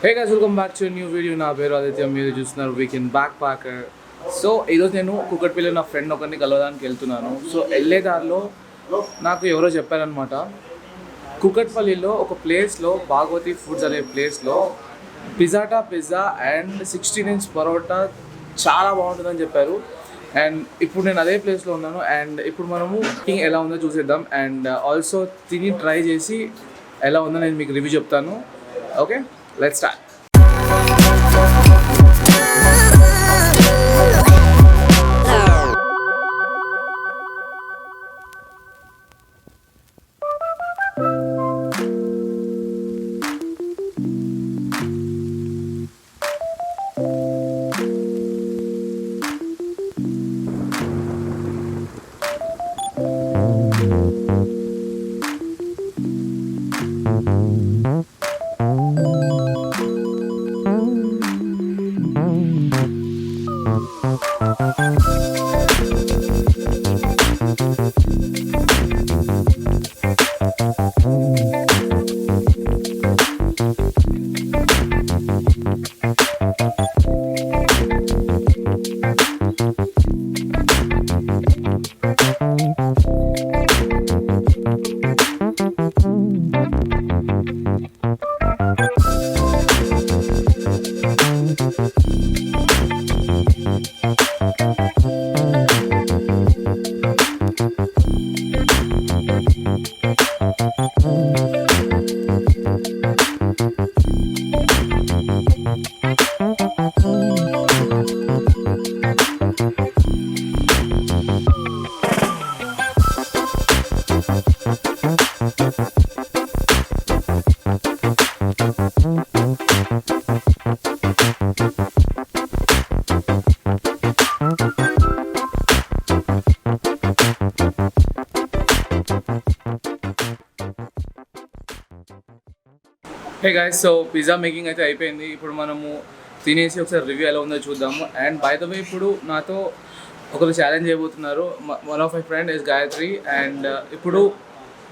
Hey guys, welcome back to a new video. నా పేరు ఆదిత్య, మీరు చూస్తున్నారు వీకెండ్ బ్యాక్ ప్యాకర్. సో ఈరోజు నేను కుకట్పల్లిలో నా ఫ్రెండ్ ఒకరిని కలవడానికి వెళ్తున్నాను. సో వెళ్ళే దారిలో నాకు ఎవరో చెప్పారనమాట, కుకట్పల్లిలో ఒక ప్లేస్లో భాగవతి ఫుడ్స్ అనే ప్లేస్లో పిజ్జా అండ్ 16 ఇంచ్ పరోటా చాలా బాగుంటుందని చెప్పారు. అండ్ ఇప్పుడు నేను అదే ప్లేస్లో ఉన్నాను. అండ్ ఇప్పుడు మనము కుకింగ్ ఎలా ఉందో చూసేద్దాం. అండ్ ఆల్సో తిని ట్రై చేసి ఎలా ఉందో నేను మీకు రివ్యూ చెప్తాను. Okay, let's start. Hey guys, so pizza making అయితే అయిపోయింది. ఇప్పుడు మనము తినేసి ఒకసారి రివ్యూ ఎలా ఉందో చూద్దాము. అండ్ బై ద వే, ఇప్పుడు నాతో ఒకరు ఛాలెంజ్ చేయబోతున్నారు. One of my friend is Gayatri. And ఇప్పుడు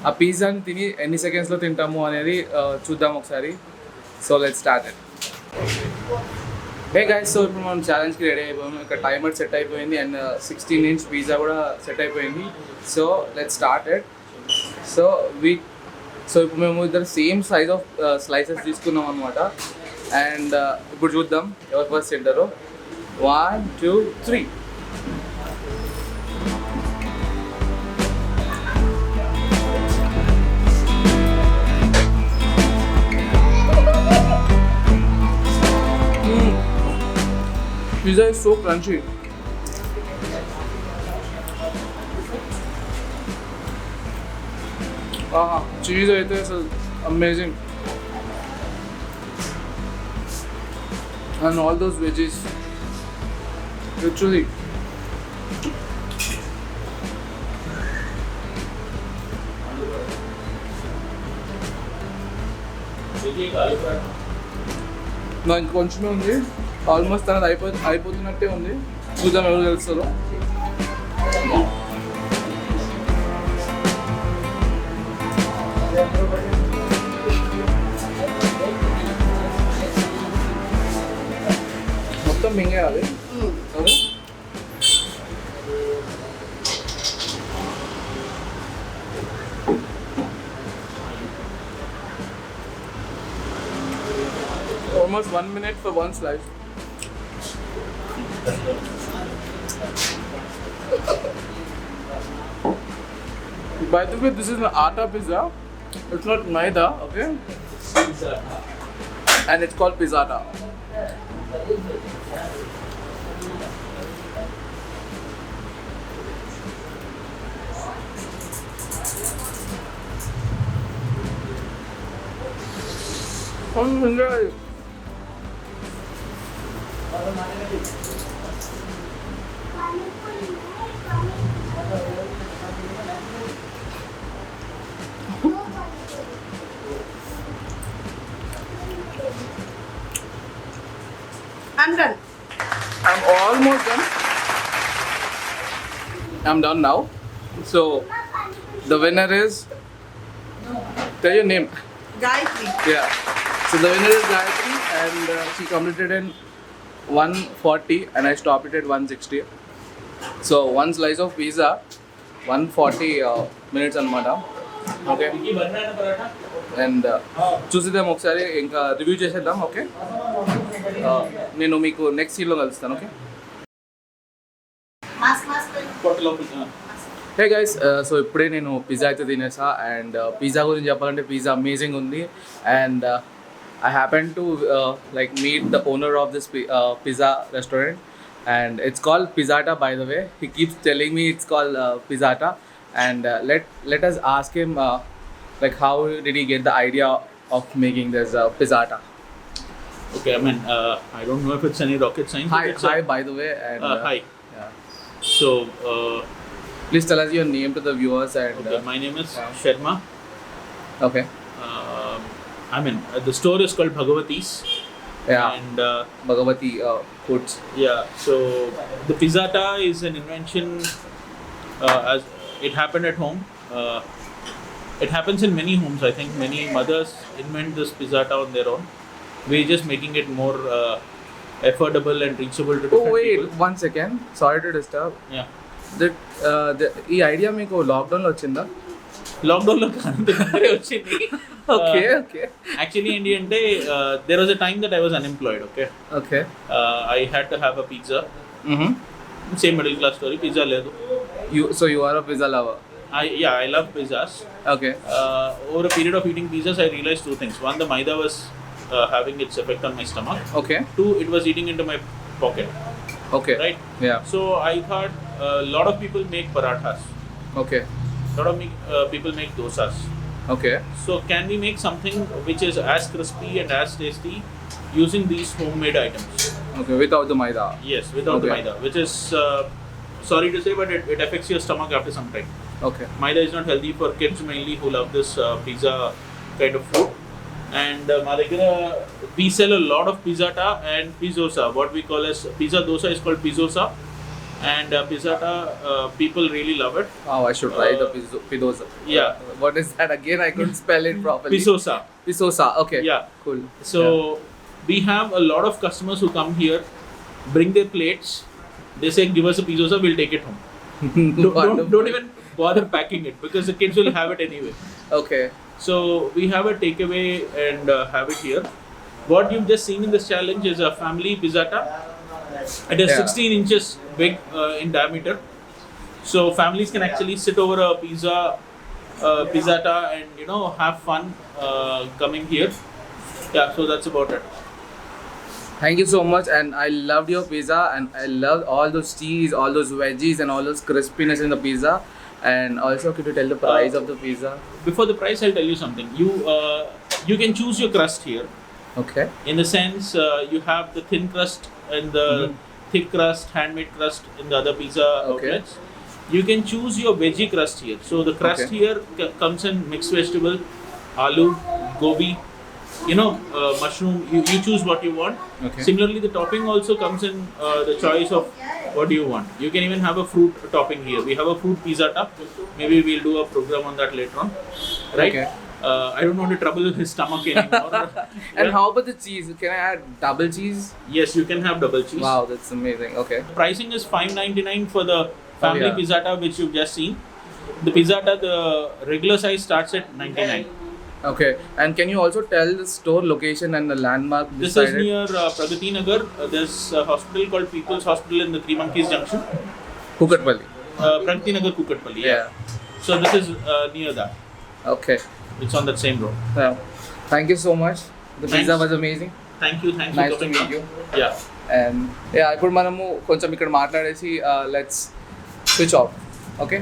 ఆ పిజ్జాని తిని ఎన్ని సెకండ్స్లో తింటాము అనేది చూద్దాం ఒకసారి. So let's start it. Hey guys, so ఇప్పుడు మనం ఛాలెంజ్కి రెడీ అయిపోయాము. ఇక్కడ టైమర్ సెట్ అయిపోయింది అండ్ 16 ఇంచ్ పిజ్జా కూడా సెట్ అయిపోయింది. So let's start it. So ఇప్పుడు మేము ఇద్దరు సేమ్ సైజ్ ఆఫ్ స్లైసెస్ తీసుకున్నాం అనమాట. అండ్ ఇప్పుడు చూద్దాం ఎవరు ఫస్ట్ తింటారో. 1 2 3. Pizza is so crunchy. Cheese అయితే అసలు amazing. And all those veggies, literally. నాకు ఇంకొంచెమే ఉంది. ఆల్మోస్ట్ తనది అయిపోతున్నట్టే ఉంది. చూద్దాం ఎవరు తెలుస్తారో. మొత్తం మింగేయాలి. Okay, almost 1 minute for one slice. By the way, this is an atta pizza. It's not maida, okay? And it's called PIZZATTA. I'm done. I'm almost done. I'm done now. So the winner is, tell your name. Gayatri. Yeah. So the winner is Gayatri, and she completed in 140 and I stopped it at 160. So one slice of pizza, 140 minutes అనమాట. Okay, and చూసిద్దాం ఒకసారి, ఇంకా review చేసేద్దాం. Okay, నేను మీకు next సీన్లో కలుస్తాను. Okay, hey guys, so ఇప్పుడే నేను పిజ్జా అయితే తినేసా. అండ్ పిజ్జా గురించి చెప్పాలంటే పిజ్జా అమేజింగ్ ఉంది. And I happened to like meet the owner of this pizza restaurant, and it's called PIZZATTA, by the way. He keeps telling me it's called PIZZATTA, and let us ask him like how did he get the idea of making this PIZZATTA. Okay, I mean, I don't know if it's any rocket science. Hi, by the way. And hi. yeah. So, Please tell us your name to the viewers. And okay, my name is Sharma. Okay. I mean, the store is called Bhagavati's. Yeah. And Bhagavati Foods. yeah, so the PIZZATTA is an invention. As it happened at home. It happens in many homes. I think many mothers invent this PIZZATTA on their own. We're just making it more affordable and reachable to different people. One second. Sorry to disturb. Yeah. ఈ idea మీకు లాక్డౌన్లో వచ్చిందా? లాక్డౌన్లో కాదు, వచ్చింది. Okay. Actually, ఏంటి అంటే there was a time that I was unemployed. Okay. I had to have a pizza. Same middle class story. Pizza లేదు. You are a pizza lover. I love pizzas. Okay. Over a period of eating pizzas, I realized two things. One, the maida was having its effect on my stomach. Okay. Two, it was eating into my pocket. Okay. Right? Yeah. So I thought a lot of people make parathas. Okay. A lot of people make dosas. Okay. So can we make something which is as crispy and as tasty using these homemade items? Okay, without the maida. Yes, without the Okay. maida, which is sorry to say, but it affects your stomach after some time. Okay. Maida is not healthy for kids mainly who love this pizza kind of food. And we sell a lot of PIZZATTA and pizzosa. What we call as pizza dosa is called pizzosa, and PIZZATTA people really love it. Oh, I should try the pizzosa. Yeah. What is that again? I couldn't spell it properly. Pizzosa. Okay. Yeah. Cool. So we have a lot of customers who come here, bring their plates. They say, "Give us a pizzosa, we'll take it home." don't even bother packing it because the kids will have it anyway. Okay. So we have a takeaway and have it here. What you've just seen in this challenge is a family PIZZATTA. It is 16 inches big in diameter. So families can actually sit over a PIZZATTA and have fun coming here. Yeah, so that's about it. Thank you so much, and I loved your pizza, and I loved all those cheese, all those veggies, and all those crispiness in the pizza. And also, could you tell the price of the pizza? Before the price, I'll tell you something. You can choose your crust here. Okay. In the sense, you have the thin crust and the thick crust, handmade crust in the other pizza outlets. You can choose your veggie crust here. So the crust here comes in mixed vegetable, aloo, gobi, mushroom. You choose what you want. Okay. Similarly, the topping also comes in the choice of what you want. You can even have a fruit topping here. We have a fruit PIZZATTA. Maybe we'll do a program on that later on. Right? Okay. I don't want to trouble his stomach anymore. And how about the cheese? Can I add double cheese? Yes, you can have double cheese. Wow, that's amazing. Okay. Pricing is $5.99 for the family PIZZATTA, which you've just seen. The PIZZATTA, the regular size starts at $99. Okay. And can you also tell the store location and the landmark This beside is it? near Pragati Nagar. There's a hospital called People's Hospital in the Three Monkeys Junction. Kukatpally. Pragati Nagar, Kukatpally. Yeah. So this is near that. Okay. It's on that same road. Yeah. Thank you so much. The pizza Thanks. was amazing. Thank you. Thanks Nice for to coming meet down. you. Yeah. And ఇప్పుడు మనము కొంచెం ఇక్కడ మాట్లాడేసి let's switch off. Okay.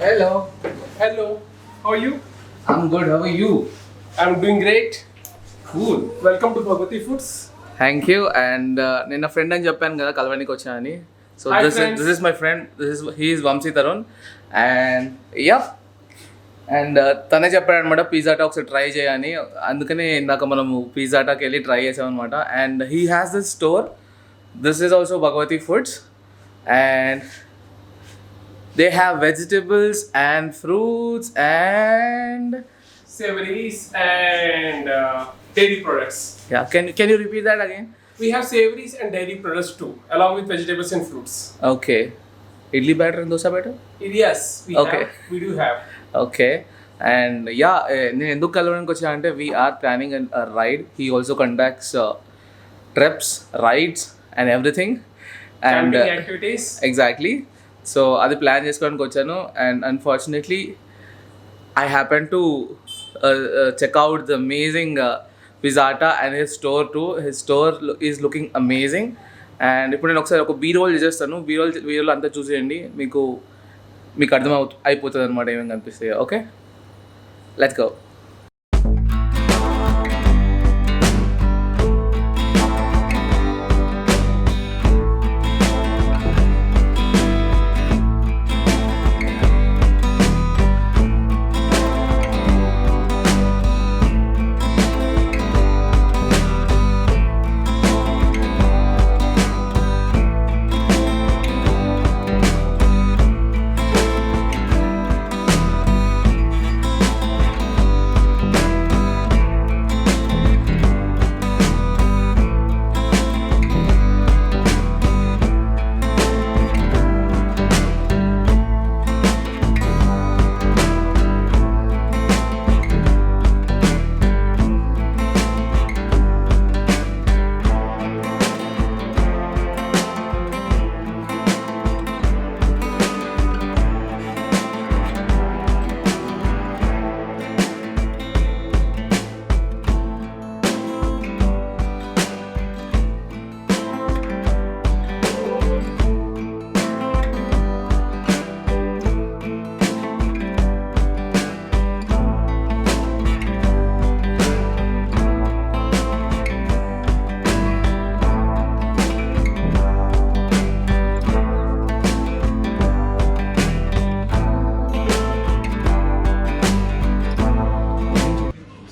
Hello. Hello, how are you? I'm good. How are you? I'm doing great. Cool. Welcome to Bhagavati Foods. Thank you. And నేను నా friend అని చెప్పాను కదా కలవడానికి వచ్చా అని. So Hi, this friends. Is my friend. He's Vamsi Tarun. And and తనే చెప్పాడు అనమాట పిజ్జాటా ఒకసారి ట్రై చేయని. అందుకని ఇందాక మనము పిజ్జాటాకి వెళ్ళి ట్రై చేసామన్నమాట. And he has this store This is also Bhagwati Foods, and they have vegetables and fruits and Savories and dairy products. yeah. Can you repeat that again? We have savories and dairy products too, along with vegetables and fruits. Okay. Idli batter and dosa batter? Yes, Okay. we do have. Okay. And yeah, నేను ఎందుకు కలవడానికి వచ్చా అంటే we are planning a ride. He also conducts trips, rides and everything. And Camping activities. exactly. So అది plan చేసుకోవడానికి వచ్చాను, and unfortunately I happened to check out the amazing PIZZATTA and his store too. His store is looking amazing. And ఇప్పుడు నేను ఒకసారి ఒక be-role చేస్తాను. Be-role అంతా చూసేయండి, మీకు అర్థం అయిపోతుంది అనమాట ఏమేమి కనిపిస్తాయి. Okay, let's go.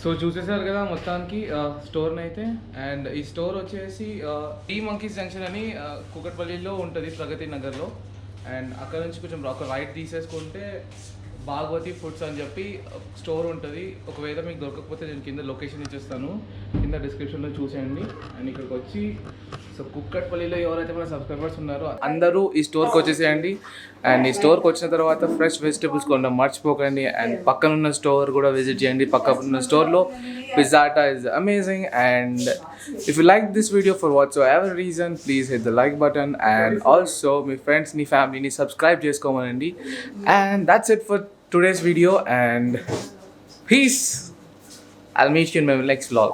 సో చూసేసారు కదా మొత్తానికి స్టోర్ని అయితే. అండ్ ఈ స్టోర్ వచ్చేసి టీ మంకీస్ జంక్షన్ అని కూకట్పల్లిలో ఉంటుంది, ప్రగతి నగర్లో. అండ్ అక్కడ నుంచి కొంచెం ఒక రైట్ తీసేసుకుంటే భాగవతి ఫుడ్స్ అని చెప్పి స్టోర్ ఉంటుంది. ఒకవేళ మీకు దొరకకపోతే నేను కింద లొకేషన్ ఇచ్చేస్తాను, కింద డిస్క్రిప్షన్లో చూసేయండి. అండ్ ఇక్కడికి వచ్చి సో కుక్కట్పల్లిలో ఎవరైతే మన సబ్స్క్రైబర్స్ ఉన్నారో అందరూ ఈ స్టోర్కి వచ్చేసేయండి. అండ్ ఈ స్టోర్కి వచ్చిన తర్వాత ఫ్రెష్ వెజిటేబుల్స్ కొనడం మర్చిపోకండి. అండ్ పక్కనున్న స్టోర్ కూడా విజిట్ చేయండి. పక్కనున్న స్టోర్లో PIZZATTA is amazing. And if you like this video for whatsoever reason, please hit the like button. And also me friends నీ ఫ్యామిలీని subscribe చేసుకోమనండి. And that's it for today's video. And peace. I'll meet you in my next vlog.